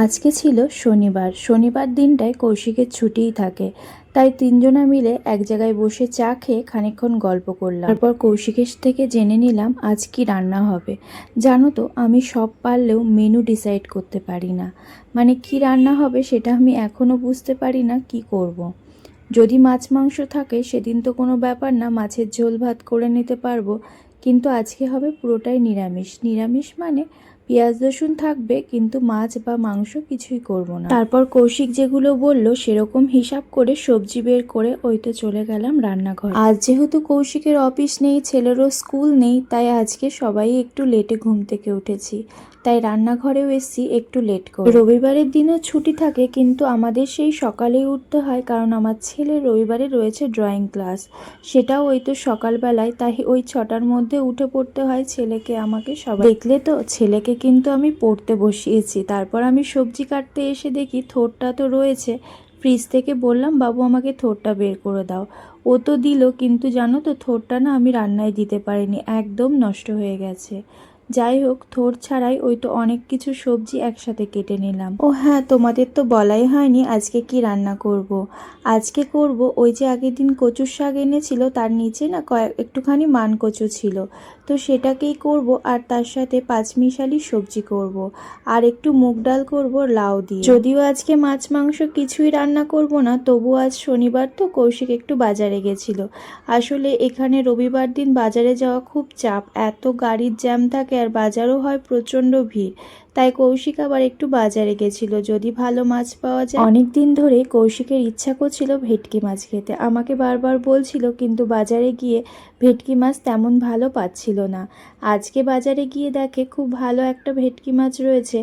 আজকে ছিল শনিবার। শনিবার দিনটায় কৌশিকের ছুটিই থাকে, তাই তিনজনা মিলে এক জায়গায় বসে চা খেয়ে খানিকক্ষণ গল্প করলাম। তারপর কৌশিকের থেকে জেনে নিলাম আজ কি রান্না হবে। জানো তো, আমি সব পারলেও মেনু ডিসাইড করতে পারি না। মানে কি রান্না হবে সেটা আমি এখনও বুঝতে পারি না কি করব। যদি মাছ মাংস থাকে সেদিন তো কোনো ব্যাপার না, মাছের ঝোল ভাত করে নিতে পারবো, কিন্তু আজকে হবে পুরোটাই নিরামিষ। নিরামিষ মানে পেঁয়াজ রসুন থাকবে, কিন্তু মাছ বা মাংস কিছুই করব না। তারপর কৌশিক যেগুলো বলল সেরকম হিসাব করে সবজি বের করে ওই তো চলে গেলাম রান্নাঘর। আজ যেহেতু কৌশিকের অফিস নেই, ছেলেরও স্কুল নেই, তাই আজকে সবাই একটু লেটে ঘুম থেকে উঠেছি, তাই রান্নাঘরেও এসছি একটু লেট করে। রবিবারের দিনও ছুটি থাকে, কিন্তু আমাদের সেই সকালেই উঠতে হয়, কারণ আমার ছেলে রবিবারে রয়েছে ড্রয়িং ক্লাস, সেটাও ওই তো সকালবেলায়, তাই ওই 6টার মধ্যে উঠে পড়তে হয় ছেলেকে আমাকে। সবাই দেখলে তো, ছেলেকে কিন্তু আমি পড়তে বসিয়েছি। তারপর আমি সবজি কাটতে এসে দেখি থোড়টা তো রয়েছে ফ্রিজ থেকে, বললাম বাবু আমাকে থোড়টা বের করে দাও। ও তো দিল, কিন্তু জানো তো থোড়টা না আমি রান্নায় দিতে পারিনি, একদম নষ্ট হয়ে গেছে। যাই হোক, থোড় ছাড়াই ওই তো অনেক কিছু সবজি একসাথে কেটে নিলাম। ও হ্যাঁ, তোমাদের তো বলাই হয়নি আজকে কি রান্না করব। আজকে করব ওই যে আগের দিন কচুর শাক এনেছিল, তার নিচে না একটুখানি মান কচু ছিল, তো সেটাকেই করব, আর তার সাথে পাঁচমিশালি সবজি করব, আর একটু মুগ ডাল করব লাউ দিয়ে। যদিও আজকে মাছ মাংস কিছুই রান্না করব না, তবু আজ শনিবার তো কৌশিক একটু বাজারে গেছিল। আসলে এখানে রবিবার দিন বাজারে যাওয়া খুব চাপ, এত গাড়ির জ্যাম থাকে আর বাজারও হয় প্রচণ্ড ভিড়, তাই কৌশিক আবার একটু বাজারে গেছিল যদি ভালো মাছ পাওয়া যায়। অনেক দিন ধরে কৌশিকের ইচ্ছা করছিল ভেটকি মাছ খেতে, আমাকে বারবার বলছিল, কিন্তু বাজারে গিয়ে ভেটকি মাছ তেমন ভালো পাচ্ছিল না। আজকে বাজারে গিয়ে দেখে খুব ভালো একটা ভেটকি মাছ রয়েছে,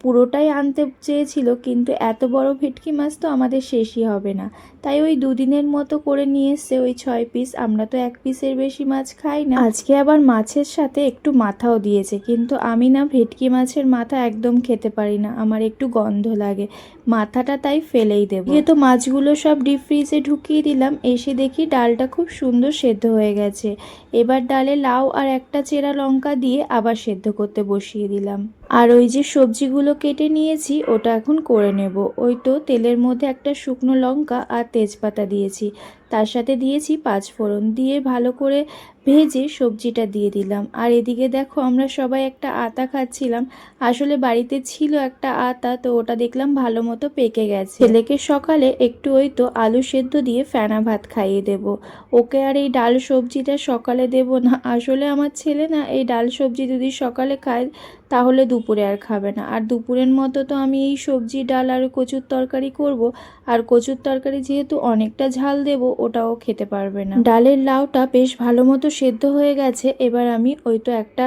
পুরোটাই আনতে চেয়েছিল, কিন্তু এত বড় ভেটকি মাছ তো আমাদের শেষই হবে না, তাই ওই দুদিনের মতো করে নিয়ে এসছে ওই 6 পিস। আমরা তো 1 পিসের বেশি মাছ খাই না। আজকে আবার মাছের সাথে একটু মাথাও দিয়েছে, কিন্তু আমি না ভেটকি মাছের মাথা একদম খেতে পারি না, আমার একটু গন্ধ লাগে মাথাটা, তাই ফেলেই দেবো। যেহেতু মাছগুলো সব ডিপ ফ্রিজে ঢুকিয়ে দিলাম, এসে দেখি ডালটা খুব সুন্দর সেদ্ধ হয়ে গেছে। এবার ডালে লাউ আর একটা চেরা লঙ্কা দিয়ে আবার সেদ্ধ করতে বসিয়ে দিলাম। আর ওই যে সবজিগুলো কেটে নিয়েছি ওটা এখন করে নেব। ওই তো তেলের মধ্যে একটা শুকনো লঙ্কা আর তেজপাতা দিয়েছি, তার সাথে দিয়েছি 5 ফোড়ন, দিয়ে ভালো করে ভেজে সবজিটা দিয়ে দিলাম। আর এদিকে দেখো, আমরা সবাই একটা আতা খাচ্ছিলাম। আসলে বাড়িতে ছিল একটা আতা, তো ওটা দেখলাম ভালো মতো পেকে গেছে। ছেলেকে সকালে একটু ওই তো আলু সেদ্ধ দিয়ে ফেনা ভাত খাইয়ে দেব, ওকে আর এই ডাল সবজিটা সকালে দেব না। আসলে আমার ছেলে না এই ডাল সবজি যদি সকালে খায় তাহলে দুপুরে আর খাবে না, আর দুপুরের মতো তো আমি এই সবজি ডাল আর কচুর তরকারি করব, আর কচুর তরকারি যেহেতু অনেকটা ঝাল দেব ওটাও খেতে পারবে না। ডালের লাউটা বেশ ভালো মতো সেদ্ধ হয়ে গেছে, এবার আমি ওই তো একটা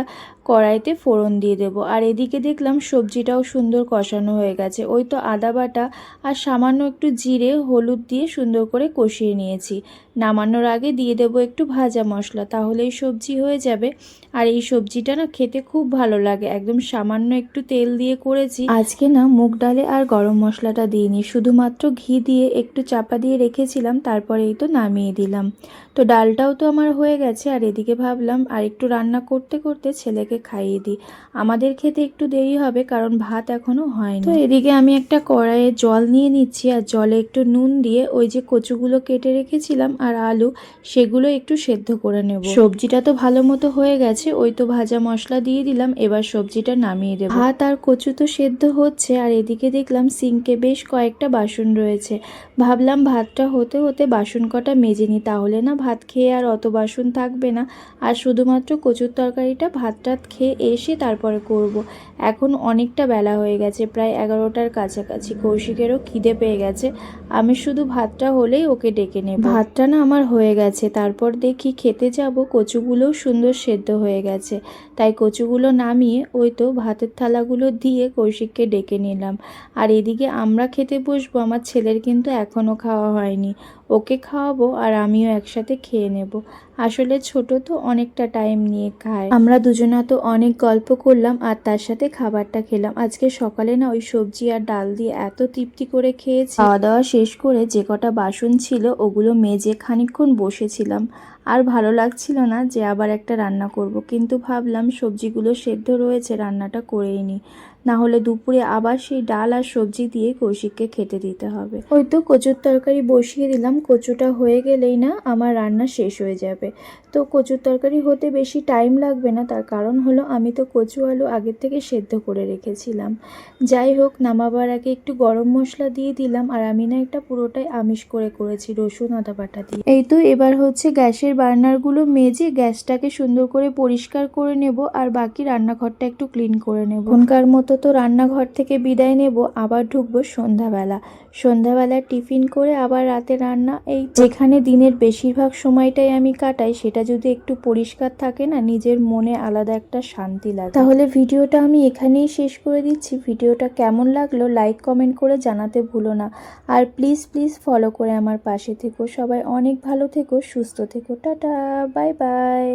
কড়াইতে ফোড়ন দিয়ে দেব। আর এদিকে দেখলাম সবজিটাও সুন্দর কষানো হয়ে গেছে, ওই তো আদা বাটা আর সামান্য একটু জিরে হলুদ দিয়ে সুন্দর করে কষিয়ে নিয়েছি। নামানোর আগে দিয়ে দেব একটু ভাজা মশলা, তাহলেই সবজি হয়ে যাবে। আর এই সবজিটা না খেতে খুব ভালো লাগে, একদম সামান্য একটু তেল দিয়ে করেছি। আজকে না মুগ ডালে আর গরম মশলাটা দিইনি, শুধুমাত্র ঘি দিয়ে একটু চাপা দিয়ে রেখেছিলাম, তারপরে এই তো নামিয়ে দিলাম। তো ডালটাও তো আমার হয়ে গেছে, আর এদিকে ভাবলাম আর একটু রান্না করতে করতে ছেলেকে খাইয়ে দিই। আমাদের খেতে একটু দেরি হবে, কারণ ভাত এখনো হয়নি। তো এদিকে আমি একটা কড়াইয়ে জল নিয়ে নিচ্ছি, আর জলে একটু নুন দিয়ে ওই যে কচুগুলো কেটে রেখেছিলাম আর আলু, সেগুলো একটু সেদ্ধ করে নেব। সবজিটা তো ভালো মতো হয়ে গেছে, ওই তো ভাজা মশলা দিয়ে দিলাম, এবার সবজিটা নামিয়ে দেবো। ভাত আর কচু তো সেদ্ধ হচ্ছে, আর এদিকে দেখলাম সিঙ্কে বেশ কয়েকটা বাসন রয়েছে। ভাবলাম ভাতটা হতে হতে বাসন কটা মেজে নিই, তাহলে না ভাত খেয়ে আর অত বাসন থাকবে না, আর শুধুমাত্র কচুর তরকারিটা ভাতটা খেয়ে এসে তারপরে করব। এখন অনেকটা বেলা হয়ে গেছে, প্রায় 11টার কাছাকাছি। কৌশিকেরও খিদে পেয়ে গেছে, আমি শুধু ভাতটা হলেই ওকে ডেকে নেব। ভাতটা না আমার হয়ে গেছে, তারপর দেখি খেতে যাব, কচুগুলোও সুন্দর সেদ্ধ হয়ে গেছে, তাই কচুগুলো নামিয়ে ওই তো ভাতের থালাগুলো দিয়ে কৌশিককে ডেকে নিলাম। আর এদিকে আমরা খেতে বসবো, আমার ছেলের কিন্তু এখনও খাওয়া হয়নি, ওকে খাওয়াবো আর আমিও একসাথে খেয়ে নেব। আসলে ছোট তো অনেকটা টাইম নিয়ে খায়। আমরা দুজনা তো অনেক গল্প করলাম আর তার সাথে খাবারটা খেলাম। আজকে সকালে না ওই সবজি আর ডাল দিয়ে এত তৃপ্তি করে খেয়েছি। খাওয়া দাওয়া শেষ করে যে কটা বাসন ছিল ওগুলো মেজে খানিকক্ষণ বসেছিলাম, আর ভালো লাগছিল না যে আবার একটা রান্না করব, কিন্তু ভাবলাম সবজিগুলো সেদ্ধ রয়েছে, রান্নাটা করেই নিই। না হলে দুপুরে আবার সেই ডাল আর সবজি দিয়ে কৌশিককে খেতে দিতে হবে। ওই তো কচুর তরকারি বসিয়ে দিলাম, কচুটা হয়ে গেলেই না আমার রান্না শেষ হয়ে যাবে। তো কচুর তরকারি হতে বেশি টাইম লাগবে না, তার কারণ হলো আমি তো কচু আলু আগের থেকে সেদ্ধ করে রেখেছিলাম। যাই হোক, নামাবার আগে একটু গরম মশলা দিয়ে দিলাম, আর আমি না এটা পুরোটাই আমিষ করে করেছি, রসুন আদা বাটা দিয়ে। এই তো এবার হচ্ছে গ্যাসের বার্নারগুলো মেজে গ্যাসটাকে সুন্দর করে পরিষ্কার করে নেব, আর বাকি রান্নাঘরটা একটু ক্লিন করে নেব। এখনকার মতো তো রান্নাঘর থেকে বিদায় নেব, আবার ঢুকবো সন্ধ্যাবেলা। সন্ধ্যাবেলা টিফিন করে আবার রাতে রান্না। এই যেখানে দিনের বেশিরভাগ সময়টাই আমি কাটাই, সেটা যদি একটু পরিষ্কার থাকে না, নিজের মনে আলাদা একটা শান্তি লাগে। তাহলে ভিডিওটা আমি এখানেই শেষ করে দিচ্ছি। ভিডিওটা কেমন লাগলো লাইক কমেন্ট করে জানাতে ভুলো না, আর প্লিজ প্লিজ ফলো করে আমার পাশে থেকো। সবাই অনেক ভালো থেকো, সুস্থ থেকো। Tata, bye bye.